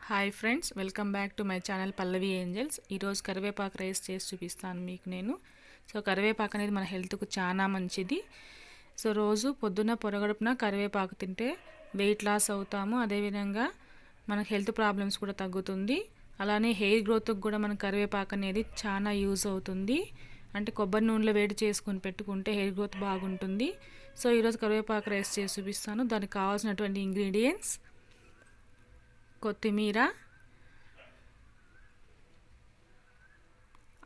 Hi friends, welcome back to my channel Pallavi angels. ఈరోజు కరివేపాకు rice చేసి చూపిస్తాను మీకు నేను. కరివేపాకు అనేది మన హెల్త్కు చాలా మంచిది. రోజు పొద్దున్న పొరగడుపున కరివేపాకు తింటే వెయిట్ లాస్ అవుతాము. అదేవిధంగా మనకు హెల్త్ ప్రాబ్లమ్స్ కూడా తగ్గుతుంది. అలానే హెయిర్ గ్రోత్కి కూడా మన కరివేపాకు అనేది చాలా యూజ్ అవుతుంది. అంటే కొబ్బరి నూనెలో వేడి చేసుకొని పెట్టుకుంటే హెయిర్ గ్రోత్ బాగుంటుంది. ఈరోజు కరివేపాకు రైస్ చేసి చూపిస్తాను. దానికి కావాల్సినటువంటి ఇంగ్రీడియంట్స్: కొత్తిమీర,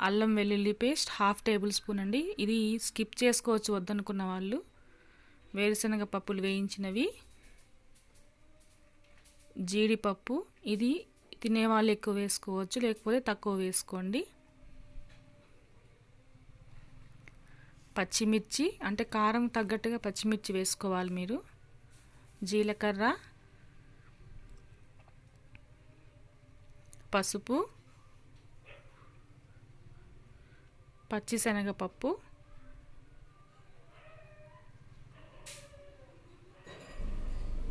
అల్లం వెల్లుల్లి పేస్ట్ 1/2 టేబుల్ స్పూన్ అండి. ఇది స్కిప్ చేసుకోవచ్చు వద్దనుకున్న వాళ్ళు. వేరుశనగ పప్పులు వేయించినవి, జీడిపప్పు, ఇది తినేవాళ్ళు ఎక్కువ వేసుకోవచ్చు, లేకపోతే తక్కువ వేసుకోండి. పచ్చిమిర్చి, అంటే కారం తగ్గట్టుగా పచ్చిమిర్చి వేసుకోవాలి మీరు. జీలకర్ర, పసుపు, పచ్చిశనగపప్పు,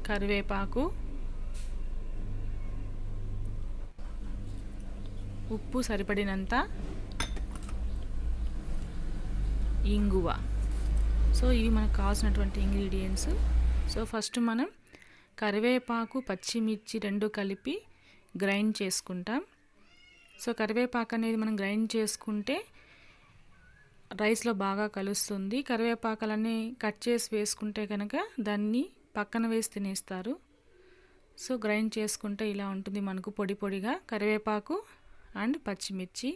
కరివేపాకు, ఉప్పు సరిపడినంత, ఇంగువ. ఇవి మనకు కావాల్సినటువంటి ఇంగ్రీడియంట్స్. ఫస్ట్ మనం కరివేపాకు, పచ్చిమిర్చి రెండు కలిపి గ్రైండ్ చేసుకుంటాం. కరివేపాకు అనేది మనం గ్రైండ్ చేసుకుంటే రైస్లో బాగా కలుస్తుంది. కరివేపాకులన్నీ కట్ చేసి వేసుకుంటే కనుక దాన్ని పక్కన వేసి తినేస్తారు. గ్రైండ్ చేసుకుంటే ఇలా ఉంటుంది మనకు పొడి పొడిగా కరివేపాకు అండ్ పచ్చిమిర్చి.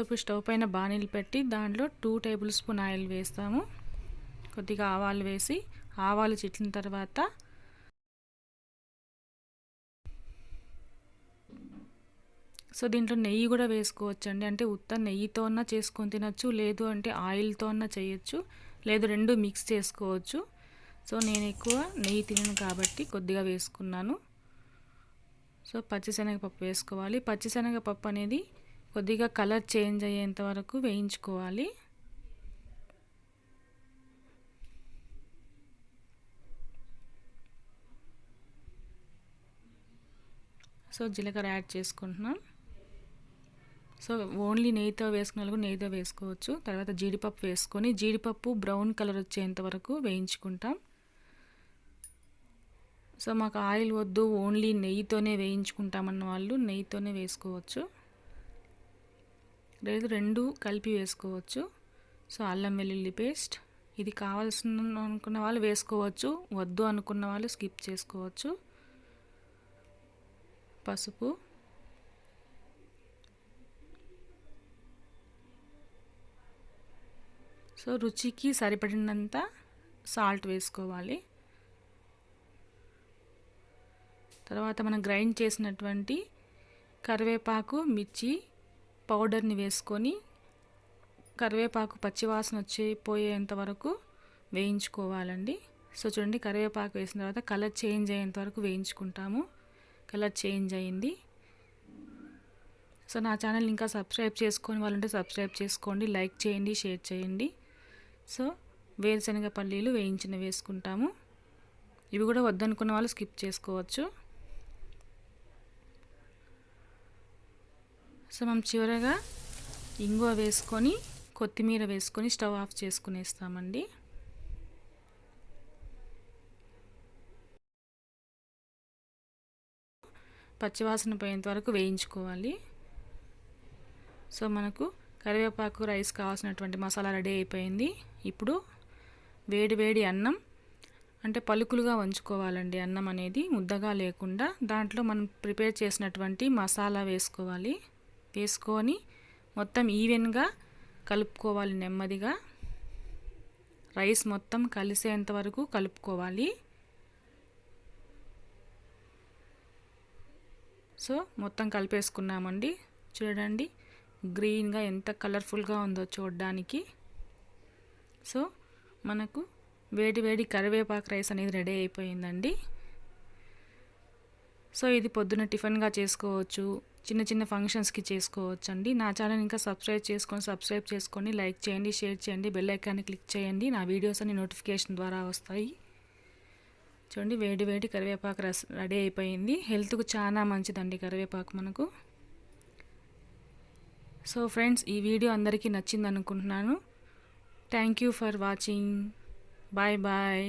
ఇప్పుడు స్టవ్ పైన బాణీలు పెట్టి దాంట్లో 2 టేబుల్ స్పూన్ ఆయిల్ వేస్తాము. కొద్దిగా ఆవాలు వేసి, ఆవాలు చిట్లిన తర్వాత దీంట్లో నెయ్యి కూడా వేసుకోవచ్చండి. అంటే ఉత్త నెయ్యితో అన్న చేసుకొని తినచ్చు, లేదు అంటే ఆయిల్తో అన్న చేయొచ్చు, లేదు రెండు మిక్స్ చేసుకోవచ్చు. నేను ఎక్కువ నెయ్యి తినను కాబట్టి కొద్దిగా వేసుకున్నాను. పచ్చిశనగపప్పు వేసుకోవాలి. పచ్చిశనగపప్పు అనేది కొద్దిగా కలర్ చేంజ్ అయ్యేంత వరకు వేయించుకోవాలి. జీలకర్ర యాడ్ చేసుకుంటున్నాం. ఓన్లీ నెయ్యితో వేసుకున్న వాళ్ళు నెయ్యితో వేసుకోవచ్చు. తర్వాత జీడిపప్పు వేసుకొని, జీడిపప్పు బ్రౌన్ కలర్ వచ్చేంత వరకు వేయించుకుంటాం. మాకు ఆయిల్ వద్దు, ఓన్లీ నెయ్యితోనే వేయించుకుంటామన్న వాళ్ళు నెయ్యితోనే వేసుకోవచ్చు, లేదు రెండు కలిపి వేసుకోవచ్చు. అల్లం వెల్లుల్లి పేస్ట్, ఇది కావాల్సిన అనుకున్న వాళ్ళు వేసుకోవచ్చు, వద్దు అనుకున్న వాళ్ళు స్కిప్ చేసుకోవచ్చు. పసుపు, రుచికి సరిపడినంత సాల్ట్ వేసుకోవాలి. తర్వాత మనం గ్రైండ్ చేసినటువంటి కరివేపాకు, మిర్చి పౌడర్ని వేసుకొని కరివేపాకు పచ్చివాసన పోయేంత వరకు వేయించుకోవాలండి. చూడండి, కరివేపాకు వేసిన తర్వాత కలర్ చేంజ్ అయ్యేంత వరకు వేయించుకుంటాము. కలర్ చేంజ్ అయింది. నా ఛానల్ ఇంకా సబ్స్క్రైబ్ చేసుకొని వాళ్ళు ఉంటే సబ్స్క్రైబ్ చేసుకోండి, లైక్ చేయండి, షేర్ చేయండి. వేరుశనగ పల్లీలు వేయించిన వేసుకుంటాము. ఇవి కూడా వద్దనుకున్న వాళ్ళు స్కిప్ చేసుకోవచ్చు. మనం చివరగా ఇంగువ వేసుకొని, కొత్తిమీర వేసుకొని స్టవ్ ఆఫ్ చేసుకునేస్తామండి. పచ్చివాసన పోయేంత వరకు వేయించుకోవాలి. మనకు కరివేపాకు రైస్ కావాల్సినటువంటి మసాలా రెడీ అయిపోయింది. ఇప్పుడు వేడి వేడి అన్నం, అంటే పలుకులుగా వంచుకోవాలండి అన్నం అనేది, ముద్దగా లేకుండా. దాంట్లో మనం ప్రిపేర్ చేసినటువంటి మసాలా వేసుకోవాలి. వేసుకొని మొత్తం ఈవెన్గా కలుపుకోవాలి. నెమ్మదిగా రైస్ మొత్తం కలిసేంత వరకు కలుపుకోవాలి. మొత్తం కలిపేసుకున్నామండి. చూడండి, గ్రీన్గా ఎంత కలర్ఫుల్గా ఉందో చూడడానికి. మనకు వేడి వేడి కరివేపాకు రైస్ అనేది రెడీ అయిపోయిందండి. ఇది పొద్దున టిఫిన్గా చేసుకోవచ్చు, చిన్న చిన్న ఫంక్షన్స్కి చేసుకోవచ్చు అండి. నా ఛానల్ ఇంకా సబ్స్క్రైబ్ చేసుకొని లైక్ చేయండి, షేర్ చేయండి, బెల్ ఐకాన్ని క్లిక్ చేయండి. నా వీడియోస్ అన్ని నోటిఫికేషన్ ద్వారా వస్తాయి. చూడండి వేడి వేడి కరివేపాకు రసం రెడీ అయిపోయింది. హెల్త్కు చాలా మంచిదండి కరివేపాకు మనకు. సో ఫ్రెండ్స్, ఈ వీడియో అందరికీ నచ్చింది అనుకుంటున్నాను. Thank you for watching. Bye bye.